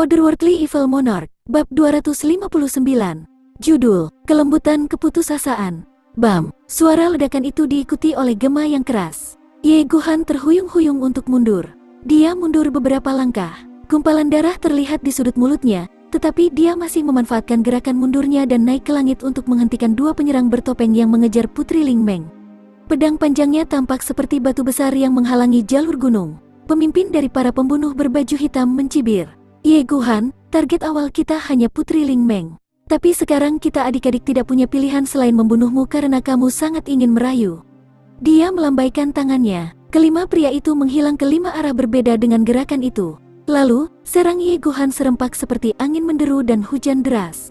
Otherworldly Evil Monarch, Bab 259. Judul, Kelembutan Keputusasaan. Bam, suara ledakan itu diikuti oleh gema yang keras. Ye Guhan terhuyung-huyung untuk mundur. Dia mundur beberapa langkah. Gumpalan darah terlihat di sudut mulutnya, tetapi dia masih memanfaatkan gerakan mundurnya dan naik ke langit untuk menghentikan dua penyerang bertopeng yang mengejar Putri Ling Meng. Pedang panjangnya tampak seperti batu besar yang menghalangi jalur gunung. Pemimpin dari para pembunuh berbaju hitam mencibir. Ye Guhan, target awal kita hanya Putri Ling Meng. Tapi sekarang kita adik-adik tidak punya pilihan selain membunuhmu karena kamu sangat ingin merayu. Dia melambaikan tangannya. Kelima pria itu menghilang ke lima arah berbeda dengan gerakan itu. Lalu, serang Ye Guhan serempak seperti angin menderu dan hujan deras.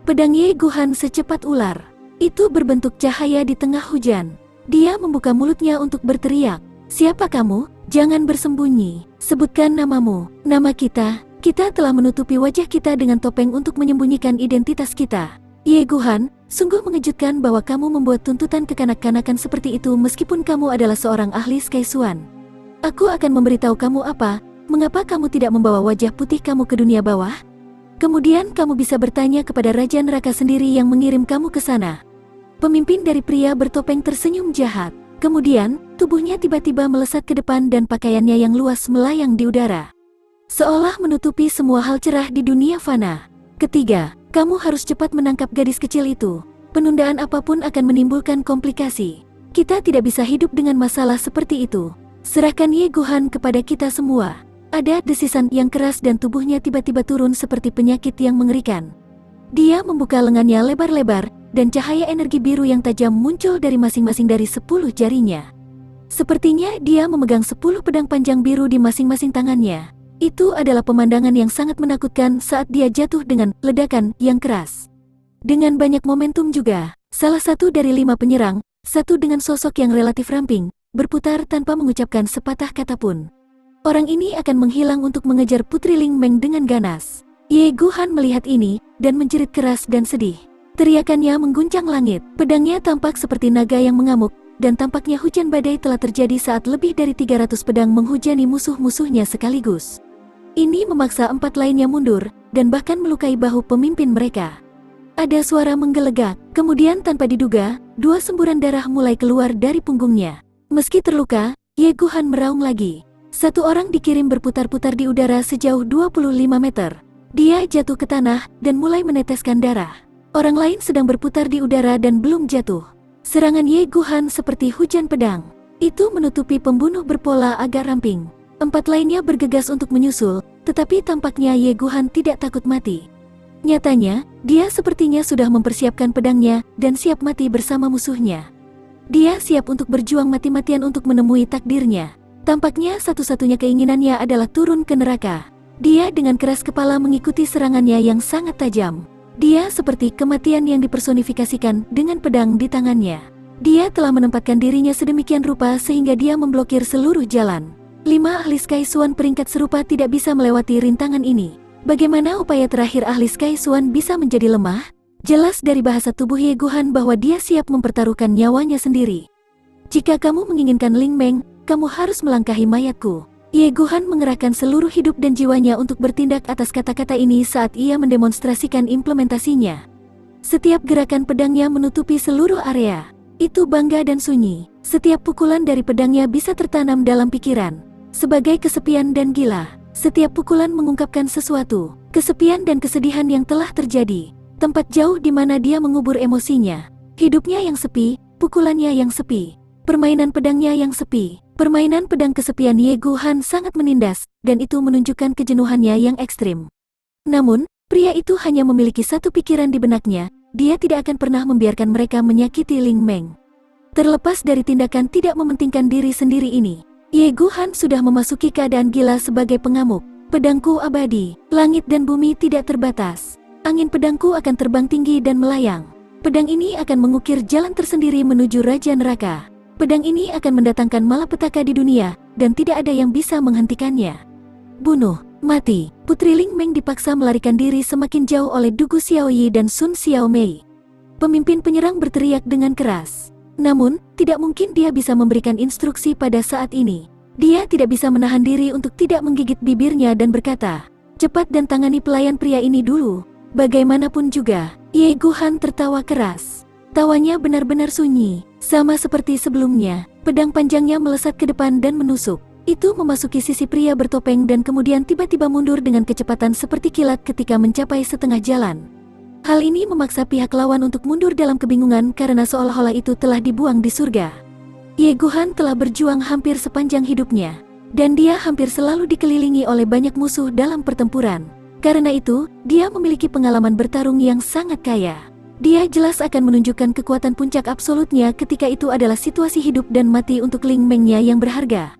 Pedang Ye Guhan secepat ular. Itu berbentuk cahaya di tengah hujan. Dia membuka mulutnya untuk berteriak. Siapa kamu? Jangan bersembunyi. Sebutkan namamu. Nama kita. Kita telah menutupi wajah kita dengan topeng untuk menyembunyikan identitas kita. Ye Guhan, sungguh mengejutkan bahwa kamu membuat tuntutan kekanak-kanakan seperti itu meskipun kamu adalah seorang ahli Skysuan. Aku akan memberitahu kamu mengapa kamu tidak membawa wajah putih kamu ke dunia bawah? Kemudian kamu bisa bertanya kepada Raja Neraka sendiri yang mengirim kamu ke sana. Pemimpin dari pria bertopeng tersenyum jahat. Kemudian, tubuhnya tiba-tiba melesat ke depan dan pakaiannya yang luas melayang di udara. Seolah menutupi semua hal cerah di dunia fana. Ketiga, kamu harus cepat menangkap gadis kecil itu. Penundaan apapun akan menimbulkan komplikasi. Kita tidak bisa hidup dengan masalah seperti itu. Serahkan Ye Guhan kepada kita semua. Ada desisan yang keras dan tubuhnya tiba-tiba turun seperti penyakit yang mengerikan. Dia membuka lengannya lebar-lebar, dan cahaya energi biru yang tajam muncul dari masing-masing dari 10 jarinya. Sepertinya dia memegang 10 pedang panjang biru di masing-masing tangannya. Itu adalah pemandangan yang sangat menakutkan saat dia jatuh dengan ledakan yang keras. Dengan banyak momentum juga, salah satu dari 5 penyerang, satu dengan sosok yang relatif ramping, berputar tanpa mengucapkan sepatah kata pun. Orang ini akan menghilang untuk mengejar Putri Ling Meng dengan ganas. Ye Guhan melihat ini, dan menjerit keras dan sedih. Teriakannya mengguncang langit, pedangnya tampak seperti naga yang mengamuk, dan tampaknya hujan badai telah terjadi saat lebih dari 300 pedang menghujani musuh-musuhnya sekaligus. Ini memaksa 4 lainnya mundur, dan bahkan melukai bahu pemimpin mereka. Ada suara menggelegak, kemudian tanpa diduga, 2 semburan darah mulai keluar dari punggungnya. Meski terluka, Ye Guhan meraung lagi. Satu orang dikirim berputar-putar di udara sejauh 25 meter. Dia jatuh ke tanah, dan mulai meneteskan darah. Orang lain sedang berputar di udara dan belum jatuh. Serangan Ye Guhan seperti hujan pedang. Itu menutupi pembunuh berpola agak ramping. 4 lainnya bergegas untuk menyusul, tetapi tampaknya Ye Guhan tidak takut mati. Nyatanya, dia sepertinya sudah mempersiapkan pedangnya dan siap mati bersama musuhnya. Dia siap untuk berjuang mati-matian untuk menemui takdirnya. Tampaknya satu-satunya keinginannya adalah turun ke neraka. Dia dengan keras kepala mengikuti serangannya yang sangat tajam. Dia seperti kematian yang dipersonifikasikan dengan pedang di tangannya. Dia telah menempatkan dirinya sedemikian rupa sehingga dia memblokir seluruh jalan. 5 ahli Skysuan peringkat serupa tidak bisa melewati rintangan ini. Bagaimana upaya terakhir ahli Skysuan bisa menjadi lemah? Jelas dari bahasa tubuh Ye Guhan bahwa dia siap mempertaruhkan nyawanya sendiri. Jika kamu menginginkan Ling Meng, kamu harus melangkahi mayatku. Ye Guhan mengerahkan seluruh hidup dan jiwanya untuk bertindak atas kata-kata ini saat ia mendemonstrasikan implementasinya. Setiap gerakan pedangnya menutupi seluruh area. Itu bangga dan sunyi. Setiap pukulan dari pedangnya bisa tertanam dalam pikiran. Sebagai kesepian dan gila, setiap pukulan mengungkapkan sesuatu, kesepian dan kesedihan yang telah terjadi, tempat jauh di mana dia mengubur emosinya. Hidupnya yang sepi, pukulannya yang sepi, permainan pedangnya yang sepi. Permainan pedang kesepian Ye Guhan sangat menindas, dan itu menunjukkan kejenuhannya yang ekstrim. Namun, pria itu hanya memiliki satu pikiran di benaknya, dia tidak akan pernah membiarkan mereka menyakiti Ling Meng. Terlepas dari tindakan tidak mementingkan diri sendiri ini, Ye Guhan sudah memasuki keadaan gila sebagai pengamuk. Pedangku abadi, langit dan bumi tidak terbatas. Angin pedangku akan terbang tinggi dan melayang. Pedang ini akan mengukir jalan tersendiri menuju Raja Neraka. Pedang ini akan mendatangkan malapetaka di dunia, dan tidak ada yang bisa menghentikannya. Bunuh, mati. Putri Ling Meng dipaksa melarikan diri semakin jauh oleh Du Gu Xiaoyi dan Sun Xiaomei. Pemimpin penyerang berteriak dengan keras. Namun, tidak mungkin dia bisa memberikan instruksi pada saat ini. Dia tidak bisa menahan diri untuk tidak menggigit bibirnya dan berkata, Cepat dan tangani pelayan pria ini dulu. Bagaimanapun juga, Ye Guhan tertawa keras. Tawanya benar-benar sunyi, sama seperti sebelumnya. Pedang panjangnya melesat ke depan dan menusuk. Itu memasuki sisi pria bertopeng dan kemudian tiba-tiba mundur dengan kecepatan seperti kilat ketika mencapai setengah jalan. Hal ini memaksa pihak lawan untuk mundur dalam kebingungan karena seolah-olah itu telah dibuang di surga. Ye Guhan telah berjuang hampir sepanjang hidupnya, dan dia hampir selalu dikelilingi oleh banyak musuh dalam pertempuran. Karena itu, dia memiliki pengalaman bertarung yang sangat kaya. Dia jelas akan menunjukkan kekuatan puncak absolutnya ketika itu adalah situasi hidup dan mati untuk Ling Mengnya yang berharga.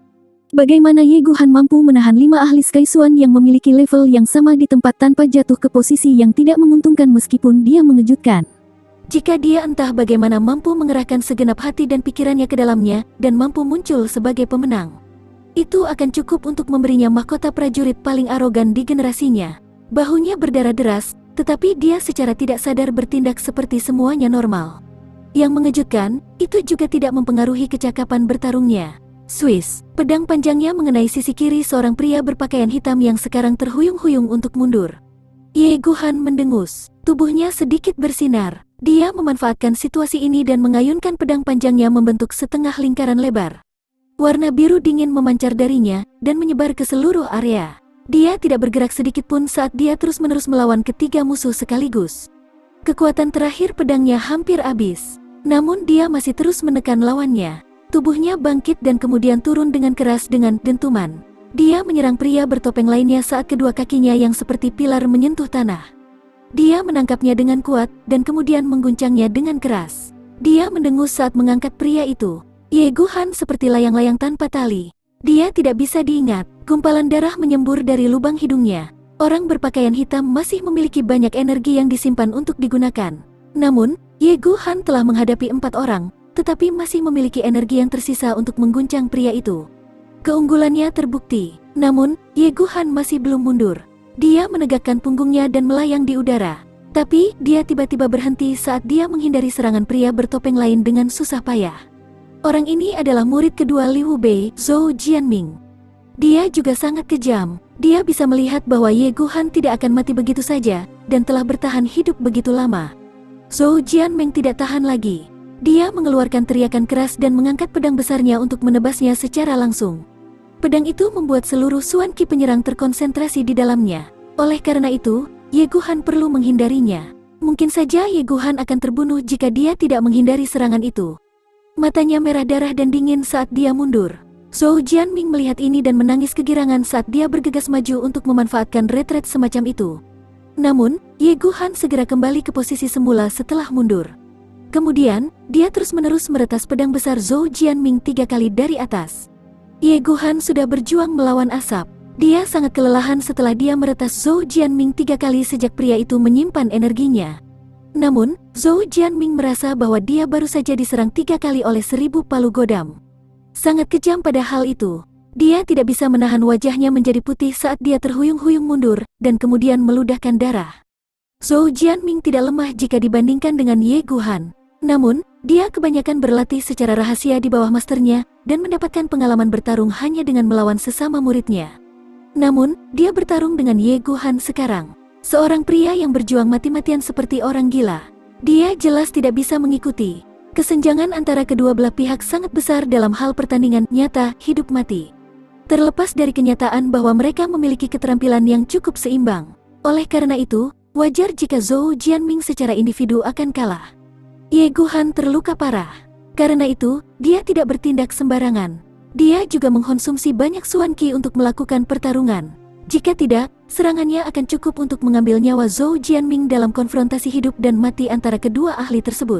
Bagaimana Ye Guhan mampu menahan 5 ahli Sky Swan yang memiliki level yang sama di tempat tanpa jatuh ke posisi yang tidak menguntungkan meskipun dia mengejutkan. Jika dia entah bagaimana mampu mengerahkan segenap hati dan pikirannya ke dalamnya dan mampu muncul sebagai pemenang, itu akan cukup untuk memberinya mahkota prajurit paling arogan di generasinya. Bahunya berdarah deras, tetapi dia secara tidak sadar bertindak seperti semuanya normal. Yang mengejutkan, itu juga tidak mempengaruhi kecakapan bertarungnya. Swiss, pedang panjangnya mengenai sisi kiri seorang pria berpakaian hitam yang sekarang terhuyung-huyung untuk mundur. Ye Guhan mendengus, tubuhnya sedikit bersinar. Dia memanfaatkan situasi ini dan mengayunkan pedang panjangnya membentuk setengah lingkaran lebar. Warna biru dingin memancar darinya dan menyebar ke seluruh area. Dia tidak bergerak sedikit pun saat dia terus-menerus melawan ketiga musuh sekaligus. Kekuatan terakhir pedangnya hampir habis, namun dia masih terus menekan lawannya. Tubuhnya bangkit dan kemudian turun dengan keras dengan dentuman. Dia menyerang pria bertopeng lainnya saat kedua kakinya yang seperti pilar menyentuh tanah. Dia menangkapnya dengan kuat dan kemudian mengguncangnya dengan keras. Dia mendengus saat mengangkat pria itu. Ye Guhan seperti layang-layang tanpa tali. Dia tidak bisa diingat. Gumpalan darah menyembur dari lubang hidungnya. Orang berpakaian hitam masih memiliki banyak energi yang disimpan untuk digunakan. Namun, Ye Guhan telah menghadapi 4 orang, tetapi masih memiliki energi yang tersisa untuk mengguncang pria itu. Keunggulannya terbukti, namun Ye Guhan masih belum mundur. Dia menegakkan punggungnya dan melayang di udara. Tapi, dia tiba-tiba berhenti saat dia menghindari serangan pria bertopeng lain dengan susah payah. Orang ini adalah murid kedua Liu Bei, Zhou Jianming. Dia juga sangat kejam. Dia bisa melihat bahwa Ye Guhan tidak akan mati begitu saja, dan telah bertahan hidup begitu lama. Zhou Jianming tidak tahan lagi. Dia mengeluarkan teriakan keras dan mengangkat pedang besarnya untuk menebasnya secara langsung. Pedang itu membuat seluruh Suan Qi penyerang terkonsentrasi di dalamnya. Oleh karena itu, Ye Guhan perlu menghindarinya. Mungkin saja Ye Guhan akan terbunuh jika dia tidak menghindari serangan itu. Matanya merah darah dan dingin saat dia mundur. Zhou Jianming melihat ini dan menangis kegirangan saat dia bergegas maju untuk memanfaatkan retret semacam itu. Namun, Ye Guhan segera kembali ke posisi semula setelah mundur. Kemudian, dia terus-menerus meretas pedang besar Zhou Jianming 3 kali dari atas. Ye Guhan sudah berjuang melawan asap. Dia sangat kelelahan setelah dia meretas Zhou Jianming 3 kali sejak pria itu menyimpan energinya. Namun, Zhou Jianming merasa bahwa dia baru saja diserang 3 kali oleh 1000 palu godam. Sangat kejam pada hal itu. Dia tidak bisa menahan wajahnya menjadi putih saat dia terhuyung-huyung mundur dan kemudian meludahkan darah. Zhou Jianming tidak lemah jika dibandingkan dengan Ye Guhan. Namun, dia kebanyakan berlatih secara rahasia di bawah masternya dan mendapatkan pengalaman bertarung hanya dengan melawan sesama muridnya. Namun, dia bertarung dengan Ye Guhan sekarang. Seorang pria yang berjuang mati-matian seperti orang gila. Dia jelas tidak bisa mengikuti. Kesenjangan antara kedua belah pihak sangat besar dalam hal pertandingan nyata hidup mati. Terlepas dari kenyataan bahwa mereka memiliki keterampilan yang cukup seimbang. Oleh karena itu, wajar jika Zhou Jianming secara individu akan kalah. Ye Guhan terluka parah. Karena itu, dia tidak bertindak sembarangan. Dia juga mengkonsumsi banyak Suan Qi untuk melakukan pertarungan. Jika tidak, serangannya akan cukup untuk mengambil nyawa Zhou Jianming dalam konfrontasi hidup dan mati antara kedua ahli tersebut.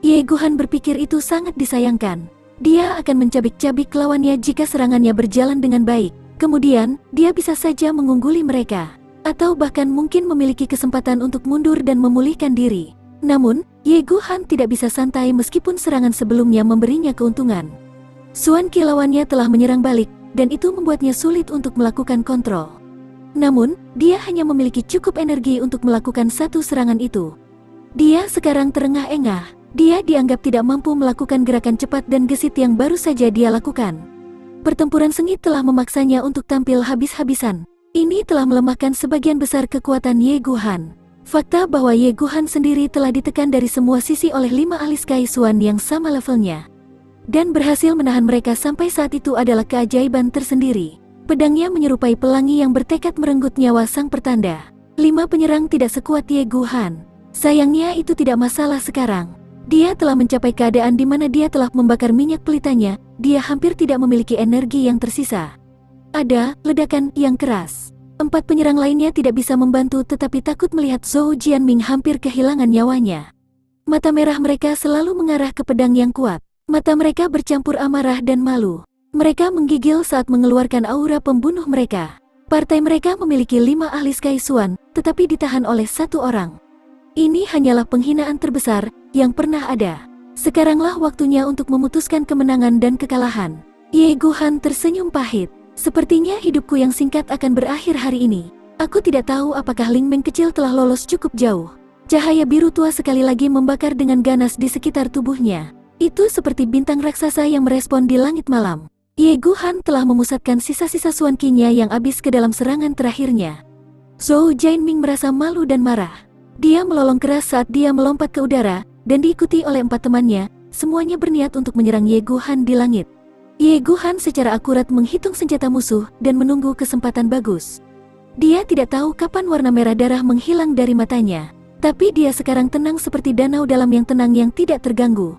Ye Guhan berpikir itu sangat disayangkan. Dia akan mencabik-cabik lawannya jika serangannya berjalan dengan baik. Kemudian, dia bisa saja mengungguli mereka. Atau bahkan mungkin memiliki kesempatan untuk mundur dan memulihkan diri. Namun, Ye Guhan tidak bisa santai meskipun serangan sebelumnya memberinya keuntungan. Suan Qi lawannya telah menyerang balik, dan itu membuatnya sulit untuk melakukan kontrol. Namun, dia hanya memiliki cukup energi untuk melakukan satu serangan itu. Dia sekarang terengah-engah. Dia dianggap tidak mampu melakukan gerakan cepat dan gesit yang baru saja dia lakukan. Pertempuran sengit telah memaksanya untuk tampil habis-habisan. Ini telah melemahkan sebagian besar kekuatan Ye Guhan. Fakta bahwa Ye Guhan sendiri telah ditekan dari semua sisi oleh 5 ahli Sky Swan yang sama levelnya, dan berhasil menahan mereka sampai saat itu adalah keajaiban tersendiri. Pedangnya menyerupai pelangi yang bertekad merenggut nyawa sang pertanda. 5 penyerang tidak sekuat Ye Guhan. Sayangnya itu tidak masalah sekarang. Dia telah mencapai keadaan di mana dia telah membakar minyak pelitanya. Dia hampir tidak memiliki energi yang tersisa. Ada ledakan yang keras. 4 penyerang lainnya tidak bisa membantu tetapi takut melihat Zhou Jianming hampir kehilangan nyawanya. Mata merah mereka selalu mengarah ke pedang yang kuat. Mata mereka bercampur amarah dan malu. Mereka menggigil saat mengeluarkan aura pembunuh mereka. Partai mereka memiliki 5 ahli Sky Swan, tetapi ditahan oleh 1 orang. Ini hanyalah penghinaan terbesar yang pernah ada. Sekaranglah waktunya untuk memutuskan kemenangan dan kekalahan. Ye Guhan tersenyum pahit. Sepertinya hidupku yang singkat akan berakhir hari ini. Aku tidak tahu apakah Ling Meng kecil telah lolos cukup jauh. Cahaya biru tua sekali lagi membakar dengan ganas di sekitar tubuhnya. Itu seperti bintang raksasa yang merespon di langit malam. Ye Guhan telah memusatkan sisa-sisa Suan Qi-nya yang habis ke dalam serangan terakhirnya. Zhou Jianming merasa malu dan marah. Dia melolong keras saat dia melompat ke udara, dan diikuti oleh 4 temannya, semuanya berniat untuk menyerang Ye Guhan di langit. Ye Guhan secara akurat menghitung senjata musuh dan menunggu kesempatan bagus. Dia tidak tahu kapan warna merah darah menghilang dari matanya, tapi dia sekarang tenang seperti danau dalam yang tenang yang tidak terganggu.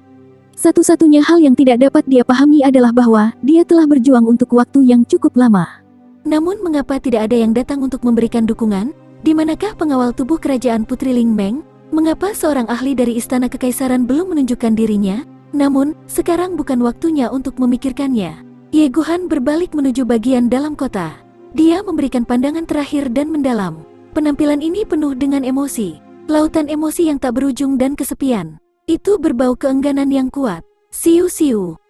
Satu-satunya hal yang tidak dapat dia pahami adalah bahwa dia telah berjuang untuk waktu yang cukup lama. Namun mengapa tidak ada yang datang untuk memberikan dukungan? Di manakah pengawal tubuh kerajaan Putri Ling Meng? Mengapa seorang ahli dari Istana Kekaisaran belum menunjukkan dirinya? Namun, sekarang bukan waktunya untuk memikirkannya. Ye Guhan berbalik menuju bagian dalam kota. Dia memberikan pandangan terakhir dan mendalam. Penampilan ini penuh dengan emosi. Lautan emosi yang tak berujung dan kesepian. Itu berbau keengganan yang kuat. Siu,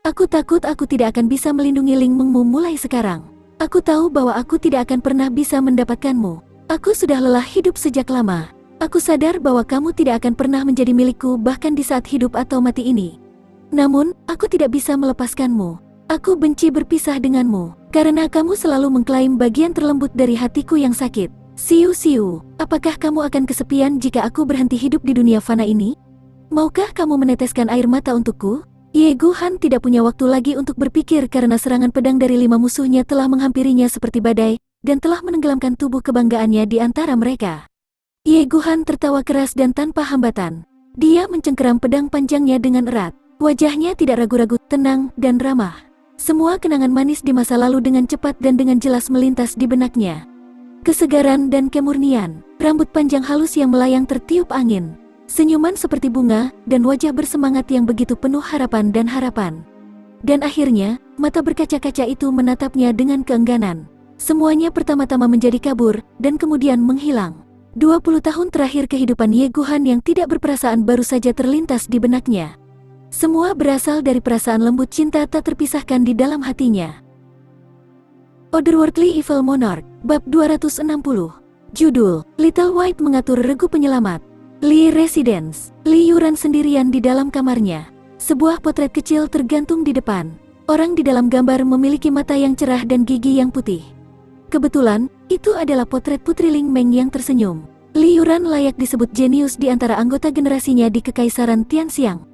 aku takut aku tidak akan bisa melindungi Ling Mengmu mulai sekarang. Aku tahu bahwa aku tidak akan pernah bisa mendapatkanmu. Aku sudah lelah hidup sejak lama. Aku sadar bahwa kamu tidak akan pernah menjadi milikku bahkan di saat hidup atau mati ini. Namun, aku tidak bisa melepaskanmu. Aku benci berpisah denganmu, karena kamu selalu mengklaim bagian terlembut dari hatiku yang sakit. Siu, apakah kamu akan kesepian jika aku berhenti hidup di dunia fana ini? Maukah kamu meneteskan air mata untukku? Ye Guhan tidak punya waktu lagi untuk berpikir karena serangan pedang dari 5 musuhnya telah menghampirinya seperti badai, dan telah menenggelamkan tubuh kebanggaannya di antara mereka. Ye Guhan tertawa keras dan tanpa hambatan. Dia mencengkeram pedang panjangnya dengan erat. Wajahnya tidak ragu-ragu, tenang, dan ramah. Semua kenangan manis di masa lalu dengan cepat dan dengan jelas melintas di benaknya. Kesegaran dan kemurnian, rambut panjang halus yang melayang tertiup angin, senyuman seperti bunga, dan wajah bersemangat yang begitu penuh harapan dan harapan. Dan akhirnya, mata berkaca-kaca itu menatapnya dengan keengganan. Semuanya pertama-tama menjadi kabur, dan kemudian menghilang. 20 tahun terakhir kehidupan Ye Guhan yang tidak berperasaan baru saja terlintas di benaknya. Semua berasal dari perasaan lembut cinta tak terpisahkan di dalam hatinya. Otherworldly Evil Monarch, Bab 260. Judul, Little White mengatur regu penyelamat. Li Residence, Li Yuran sendirian di dalam kamarnya. Sebuah potret kecil tergantung di depan. Orang di dalam gambar memiliki mata yang cerah dan gigi yang putih. Kebetulan, itu adalah potret Putri Ling Meng yang tersenyum. Li Yuran layak disebut jenius di antara anggota generasinya di Kekaisaran Tianxiang.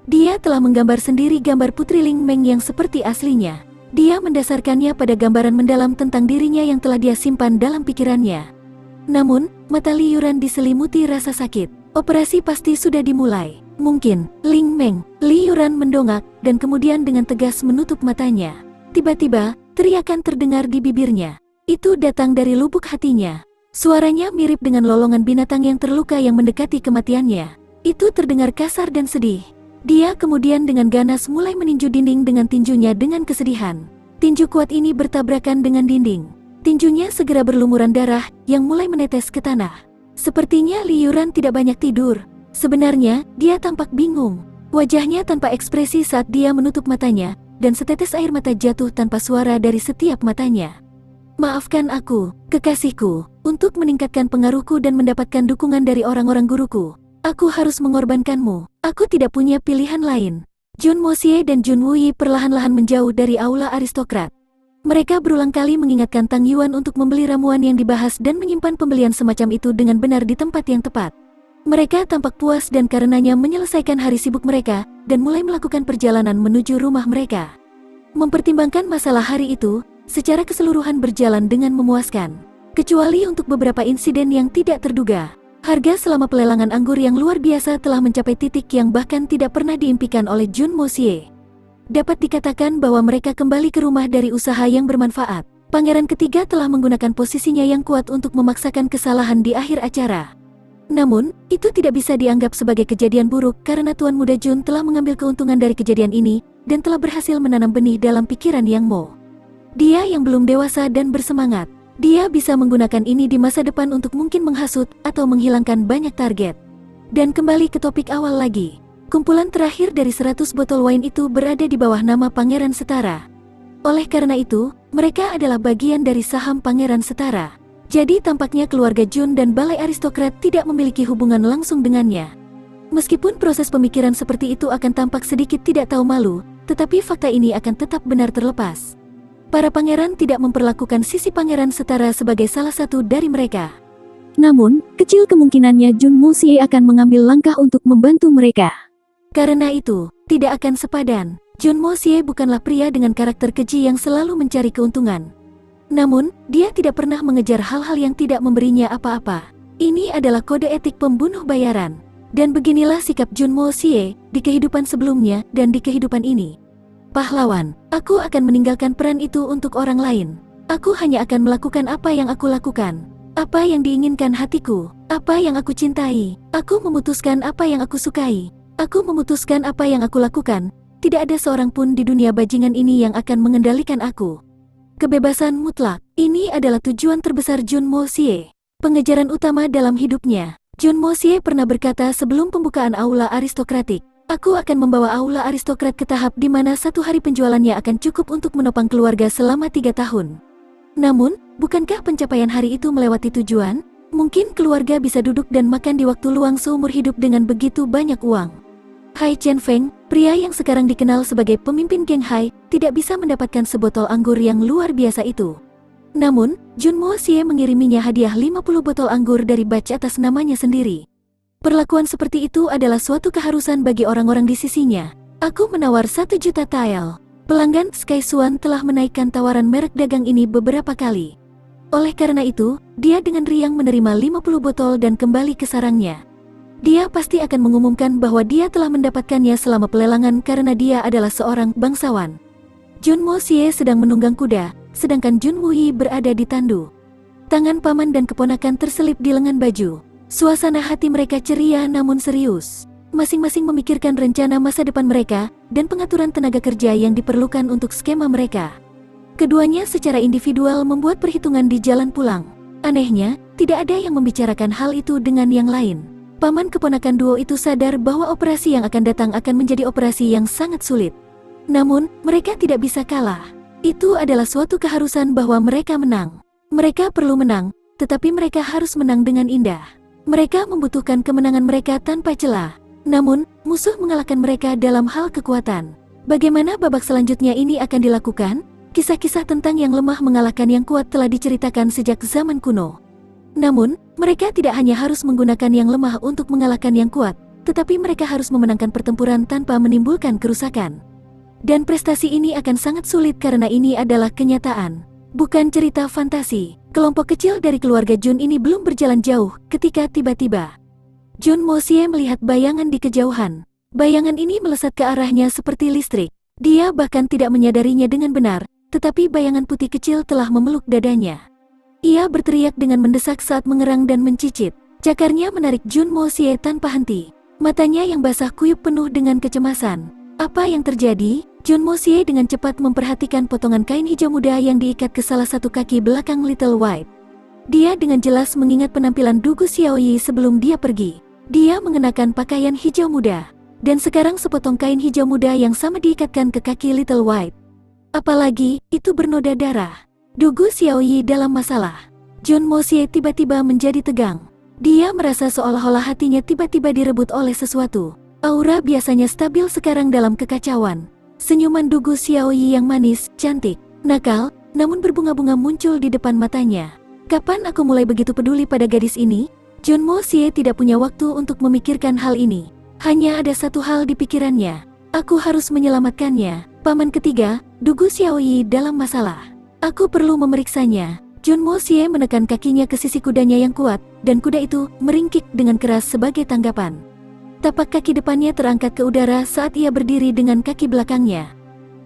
Dia telah menggambar sendiri gambar Putri Ling Meng yang seperti aslinya. Dia mendasarkannya pada gambaran mendalam tentang dirinya yang telah dia simpan dalam pikirannya. Namun, mata Li Yuran diselimuti rasa sakit. Operasi pasti sudah dimulai. Mungkin, Ling Meng. Li Yuran mendongak, dan kemudian dengan tegas menutup matanya. Tiba-tiba, teriakan terdengar di bibirnya. Itu datang dari lubuk hatinya. Suaranya mirip dengan lolongan binatang yang terluka yang mendekati kematiannya. Itu terdengar kasar dan sedih. Dia kemudian dengan ganas mulai meninju dinding dengan tinjunya dengan kesedihan. Tinju kuat ini bertabrakan dengan dinding. Tinjunya segera berlumuran darah yang mulai menetes ke tanah. Sepertinya Li Yuran tidak banyak tidur. Sebenarnya, dia tampak bingung. Wajahnya tanpa ekspresi saat dia menutup matanya, dan setetes air mata jatuh tanpa suara dari setiap matanya. Maafkan aku, kekasihku, untuk meningkatkan pengaruhku dan mendapatkan dukungan dari orang-orang guruku. Aku harus mengorbankanmu. Aku tidak punya pilihan lain. Jun Moxie dan Jun Wuyi perlahan-lahan menjauh dari aula aristokrat. Mereka berulang kali mengingatkan Tang Yuan untuk membeli ramuan yang dibahas dan menyimpan pembelian semacam itu dengan benar di tempat yang tepat. Mereka tampak puas dan karenanya menyelesaikan hari sibuk mereka dan mulai melakukan perjalanan menuju rumah mereka. Mempertimbangkan masalah hari itu, secara keseluruhan berjalan dengan memuaskan. Kecuali untuk beberapa insiden yang tidak terduga. Harga selama pelelangan anggur yang luar biasa telah mencapai titik yang bahkan tidak pernah diimpikan oleh Jun Moxie. Dapat dikatakan bahwa mereka kembali ke rumah dari usaha yang bermanfaat. Pangeran ketiga telah menggunakan posisinya yang kuat untuk memaksakan kesalahan di akhir acara. Namun, itu tidak bisa dianggap sebagai kejadian buruk karena Tuan Muda Jun telah mengambil keuntungan dari kejadian ini dan telah berhasil menanam benih dalam pikiran Yang Mo. Dia yang belum dewasa dan bersemangat. Dia bisa menggunakan ini di masa depan untuk mungkin menghasut atau menghilangkan banyak target. Dan kembali ke topik awal lagi. Kumpulan terakhir dari 100 botol wine itu berada di bawah nama Pangeran Setara. Oleh karena itu, mereka adalah bagian dari saham Pangeran Setara. Jadi tampaknya keluarga Jun dan balai aristokrat tidak memiliki hubungan langsung dengannya. Meskipun proses pemikiran seperti itu akan tampak sedikit tidak tahu malu, tetapi fakta ini akan tetap benar terlepas. Para pangeran tidak memperlakukan sisi Pangeran Setara sebagai salah satu dari mereka. Namun, kecil kemungkinannya Jun Moxie akan mengambil langkah untuk membantu mereka. Karena itu, tidak akan sepadan. Jun Moxie bukanlah pria dengan karakter keji yang selalu mencari keuntungan. Namun, dia tidak pernah mengejar hal-hal yang tidak memberinya apa-apa. Ini adalah kode etik pembunuh bayaran. Dan beginilah sikap Jun Moxie di kehidupan sebelumnya dan di kehidupan ini. Pahlawan, aku akan meninggalkan peran itu untuk orang lain. Aku hanya akan melakukan apa yang aku lakukan. Apa yang diinginkan hatiku, apa yang aku cintai. Aku memutuskan apa yang aku sukai. Aku memutuskan apa yang aku lakukan. Tidak ada seorang pun di dunia bajingan ini yang akan mengendalikan aku. Kebebasan mutlak, ini adalah tujuan terbesar Jun Moxie. Pengejaran utama dalam hidupnya. Jun Moxie pernah berkata sebelum pembukaan aula aristokratik. Aku akan membawa aula aristokrat ke tahap di mana satu hari penjualannya akan cukup untuk menopang keluarga selama 3 tahun. Namun, bukankah pencapaian hari itu melewati tujuan? Mungkin keluarga bisa duduk dan makan di waktu luang seumur hidup dengan begitu banyak uang. Hai Chen Feng, pria yang sekarang dikenal sebagai pemimpin geng Hai, tidak bisa mendapatkan sebotol anggur yang luar biasa itu. Namun, Jun Moxie mengiriminya hadiah 50 botol anggur dari batch atas namanya sendiri. Perlakuan seperti itu adalah suatu keharusan bagi orang-orang di sisinya. Aku menawar 1 juta tael. Pelanggan Sky Swan telah menaikkan tawaran merek dagang ini beberapa kali. Oleh karena itu, dia dengan riang menerima 50 botol dan kembali ke sarangnya. Dia pasti akan mengumumkan bahwa dia telah mendapatkannya selama pelelangan karena dia adalah seorang bangsawan. Jun Moxie sedang menunggang kuda, sedangkan Jun Wuyi berada di tandu. Tangan paman dan keponakan terselip di lengan baju. Suasana hati mereka ceria namun serius. Masing-masing memikirkan rencana masa depan mereka dan pengaturan tenaga kerja yang diperlukan untuk skema mereka. Keduanya secara individual membuat perhitungan di jalan pulang. Anehnya, tidak ada yang membicarakan hal itu dengan yang lain. Paman keponakan duo itu sadar bahwa operasi yang akan datang akan menjadi operasi yang sangat sulit. Namun, mereka tidak bisa kalah. Itu adalah suatu keharusan bahwa mereka menang. Mereka perlu menang, tetapi mereka harus menang dengan indah. Mereka membutuhkan kemenangan mereka tanpa celah. Namun, musuh mengalahkan mereka dalam hal kekuatan. Bagaimana babak selanjutnya ini akan dilakukan? Kisah-kisah tentang yang lemah mengalahkan yang kuat telah diceritakan sejak zaman kuno. Namun, mereka tidak hanya harus menggunakan yang lemah untuk mengalahkan yang kuat, tetapi mereka harus memenangkan pertempuran tanpa menimbulkan kerusakan. Dan prestasi ini akan sangat sulit karena ini adalah kenyataan. Bukan cerita fantasi. Kelompok kecil dari keluarga Jun ini belum berjalan jauh ketika tiba-tiba Jun Moxie melihat bayangan di kejauhan. Bayangan ini melesat ke arahnya seperti listrik. Dia bahkan tidak menyadarinya dengan benar, tetapi bayangan putih kecil telah memeluk dadanya. Ia berteriak dengan mendesak saat mengerang dan mencicit. Cakarnya menarik Jun Moxie tanpa henti. Matanya yang basah kuyup penuh dengan kecemasan. Apa yang terjadi? Jun Moxie dengan cepat memperhatikan potongan kain hijau muda yang diikat ke salah satu kaki belakang Little White. Dia dengan jelas mengingat penampilan Dugu Xiaoyi sebelum dia pergi. Dia mengenakan pakaian hijau muda. Dan sekarang sepotong kain hijau muda yang sama diikatkan ke kaki Little White. Apalagi, itu bernoda darah. Dugu Xiaoyi dalam masalah. Jun Moxie tiba-tiba menjadi tegang. Dia merasa seolah-olah hatinya tiba-tiba direbut oleh sesuatu. Aura biasanya stabil sekarang dalam kekacauan. Senyuman Dugu Xiaoyi yang manis, cantik, nakal, namun berbunga-bunga muncul di depan matanya. Kapan aku mulai begitu peduli pada gadis ini? Junmo Xie tidak punya waktu untuk memikirkan hal ini. Hanya ada satu hal di pikirannya. Aku harus menyelamatkannya. Paman ketiga, Dugu Xiaoyi dalam masalah. Aku perlu memeriksanya. Junmo Xie menekan kakinya ke sisi kudanya yang kuat, dan kuda itu meringkik dengan keras sebagai tanggapan. Tapak kaki depannya terangkat ke udara saat ia berdiri dengan kaki belakangnya.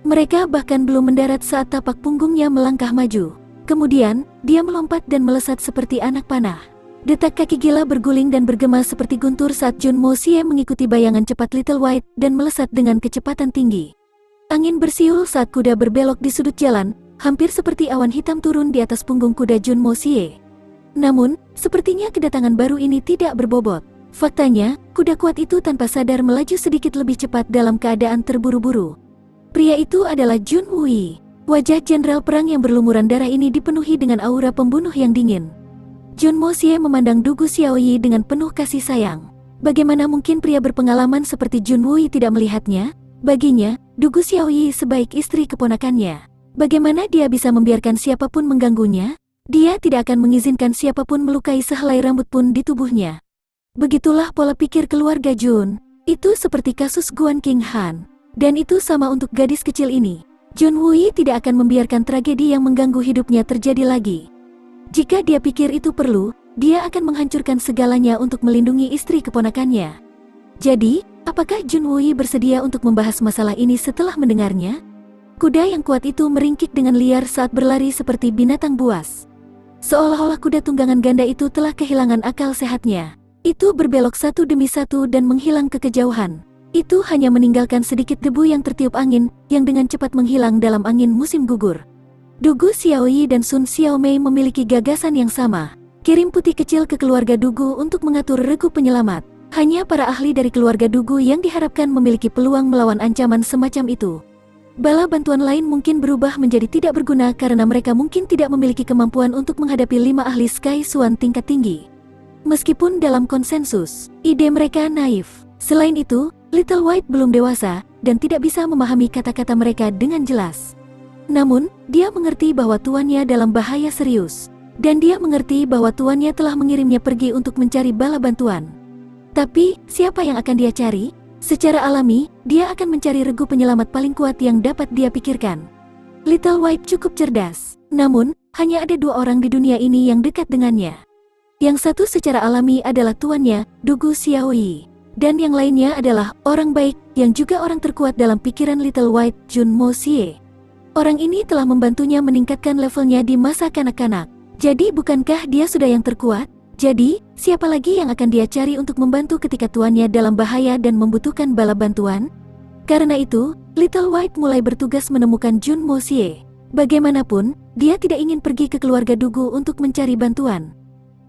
Mereka bahkan belum mendarat saat tapak punggungnya melangkah maju. Kemudian, dia melompat dan melesat seperti anak panah. Detak kaki gila berguling dan bergema seperti guntur saat Junmo Xie mengikuti bayangan cepat Little White dan melesat dengan kecepatan tinggi. Angin bersiul saat kuda berbelok di sudut jalan, hampir seperti awan hitam turun di atas punggung kuda Junmo Xie. Namun, sepertinya kedatangan baru ini tidak berbobot. Faktanya, kuda kuat itu tanpa sadar melaju sedikit lebih cepat dalam keadaan terburu-buru. Pria itu adalah Jun Wui. Wajah jenderal perang yang berlumuran darah ini dipenuhi dengan aura pembunuh yang dingin. Junmo Xie memandang Dugu Xiaoyi dengan penuh kasih sayang. Bagaimana mungkin pria berpengalaman seperti Jun Wui tidak melihatnya? Baginya, Dugu Xiaoyi sebaik istri keponakannya. Bagaimana dia bisa membiarkan siapapun mengganggunya? Dia tidak akan mengizinkan siapapun melukai sehelai rambut pun di tubuhnya. Begitulah pola pikir keluarga Jun. Itu seperti kasus Guan King Han. Dan itu sama untuk gadis kecil ini. Jun Wui tidak akan membiarkan tragedi yang mengganggu hidupnya terjadi lagi. Jika dia pikir itu perlu, dia akan menghancurkan segalanya untuk melindungi istri keponakannya. Jadi, apakah Jun Wui bersedia untuk membahas masalah ini setelah mendengarnya? Kuda yang kuat itu meringkik dengan liar saat berlari seperti binatang buas. Seolah-olah kuda tunggangan ganda itu telah kehilangan akal sehatnya. Itu berbelok satu demi satu dan menghilang ke kejauhan. Itu hanya meninggalkan sedikit debu yang tertiup angin, yang dengan cepat menghilang dalam angin musim gugur. Dugu Xiaoyi dan Sun Xiaomei memiliki gagasan yang sama. Kirim putih kecil ke keluarga Dugu untuk mengatur regu penyelamat. Hanya para ahli dari keluarga Dugu yang diharapkan memiliki peluang melawan ancaman semacam itu. Bala bantuan lain mungkin berubah menjadi tidak berguna karena mereka mungkin tidak memiliki kemampuan untuk menghadapi 5 ahli Sky Swan tingkat tinggi. Meskipun dalam konsensus, ide mereka naif. Selain itu, Little White belum dewasa dan tidak bisa memahami kata-kata mereka dengan jelas. Namun, dia mengerti bahwa tuannya dalam bahaya serius. Dan dia mengerti bahwa tuannya telah mengirimnya pergi untuk mencari bala bantuan. Tapi, siapa yang akan dia cari? Secara alami, dia akan mencari regu penyelamat paling kuat yang dapat dia pikirkan. Little White cukup cerdas. Namun, hanya ada 2 orang di dunia ini yang dekat dengannya. Yang satu secara alami adalah tuannya, Dugu Xiaoyi. Dan yang lainnya adalah orang baik yang juga orang terkuat dalam pikiran Little White, Junmo Xie. Orang ini telah membantunya meningkatkan levelnya di masa kanak-kanak. Jadi bukankah dia sudah yang terkuat? Jadi, siapa lagi yang akan dia cari untuk membantu ketika tuannya dalam bahaya dan membutuhkan bala bantuan? Karena itu, Little White mulai bertugas menemukan Junmo Xie. Bagaimanapun, dia tidak ingin pergi ke keluarga Dugu untuk mencari bantuan.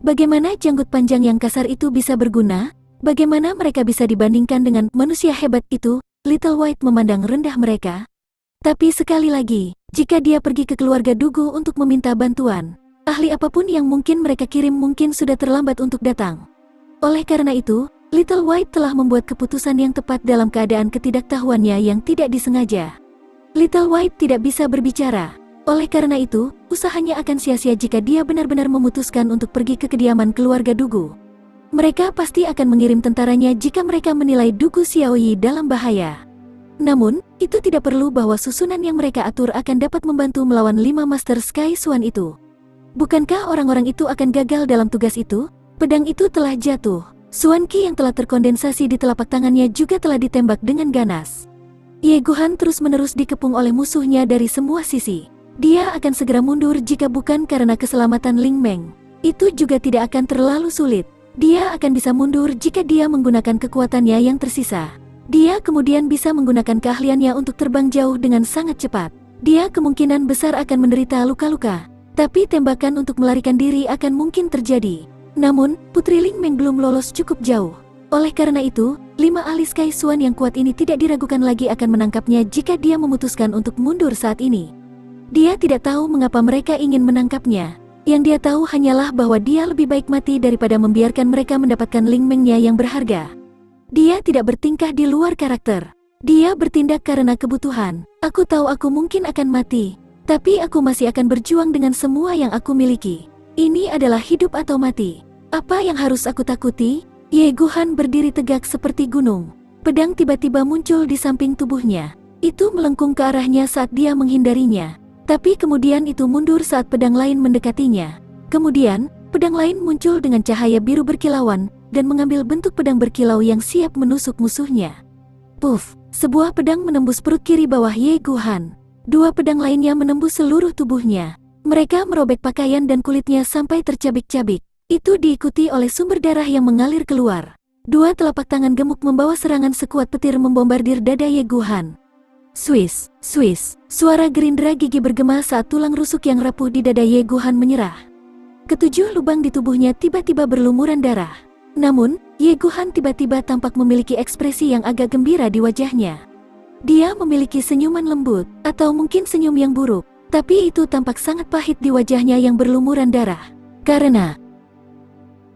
Bagaimana janggut panjang yang kasar itu bisa berguna? Bagaimana mereka bisa dibandingkan dengan manusia hebat itu? Little White memandang rendah mereka. Tapi sekali lagi, jika dia pergi ke keluarga Dugu untuk meminta bantuan, ahli apapun yang mungkin mereka kirim mungkin sudah terlambat untuk datang. Oleh karena itu, Little White telah membuat keputusan yang tepat dalam keadaan ketidaktahuannya yang tidak disengaja. Little White tidak bisa berbicara. Oleh karena itu, usahanya akan sia-sia jika dia benar-benar memutuskan untuk pergi ke kediaman keluarga Dugu. Mereka pasti akan mengirim tentaranya jika mereka menilai Dugu Xiaoyi dalam bahaya. Namun, itu tidak perlu bahwa susunan yang mereka atur akan dapat membantu melawan 5 Master Sky Swan itu. Bukankah orang-orang itu akan gagal dalam tugas itu? Pedang itu telah jatuh. Swan Qi yang telah terkondensasi di telapak tangannya juga telah ditembak dengan ganas. Ye Guhan terus-menerus dikepung oleh musuhnya dari semua sisi. Dia akan segera mundur jika bukan karena keselamatan Ling Meng. Itu juga tidak akan terlalu sulit. Dia akan bisa mundur jika dia menggunakan kekuatannya yang tersisa. Dia kemudian bisa menggunakan keahliannya untuk terbang jauh dengan sangat cepat. Dia kemungkinan besar akan menderita luka-luka. Tapi tembakan untuk melarikan diri akan mungkin terjadi. Namun, Putri Ling Meng belum lolos cukup jauh. Oleh karena itu, 5 ahli Sky Swan yang kuat ini tidak diragukan lagi akan menangkapnya jika dia memutuskan untuk mundur saat ini. Dia tidak tahu mengapa mereka ingin menangkapnya. Yang dia tahu hanyalah bahwa dia lebih baik mati daripada membiarkan mereka mendapatkan Ling Meng-nya yang berharga. Dia tidak bertingkah di luar karakter. Dia bertindak karena kebutuhan. Aku tahu aku mungkin akan mati, Tapi aku masih akan berjuang dengan semua yang aku miliki. Ini adalah hidup atau mati. Apa yang harus aku takuti? Ye Guhan berdiri tegak seperti gunung. Pedang tiba-tiba muncul di samping tubuhnya. Itu melengkung ke arahnya saat dia menghindarinya. Tapi kemudian itu mundur saat pedang lain mendekatinya. Kemudian, pedang lain muncul dengan cahaya biru berkilauan dan mengambil bentuk pedang berkilau yang siap menusuk musuhnya. Puff, sebuah pedang menembus perut kiri bawah Ye Guhan. Dua pedang lainnya menembus seluruh tubuhnya. Mereka merobek pakaian dan kulitnya sampai tercabik-cabik. Itu diikuti oleh sumber darah yang mengalir keluar. Dua telapak tangan gemuk membawa serangan sekuat petir membombardir dada Ye Guhan. Swiss, Swiss, suara gerindra gigi bergema saat tulang rusuk yang rapuh di dada Ye Guhan menyerah. Ketujuh lubang di tubuhnya tiba-tiba berlumuran darah. Namun, Ye Guhan tiba-tiba tampak memiliki ekspresi yang agak gembira di wajahnya. Dia memiliki senyuman lembut, atau mungkin senyum yang buruk, tapi itu tampak sangat pahit di wajahnya yang berlumuran darah. Karena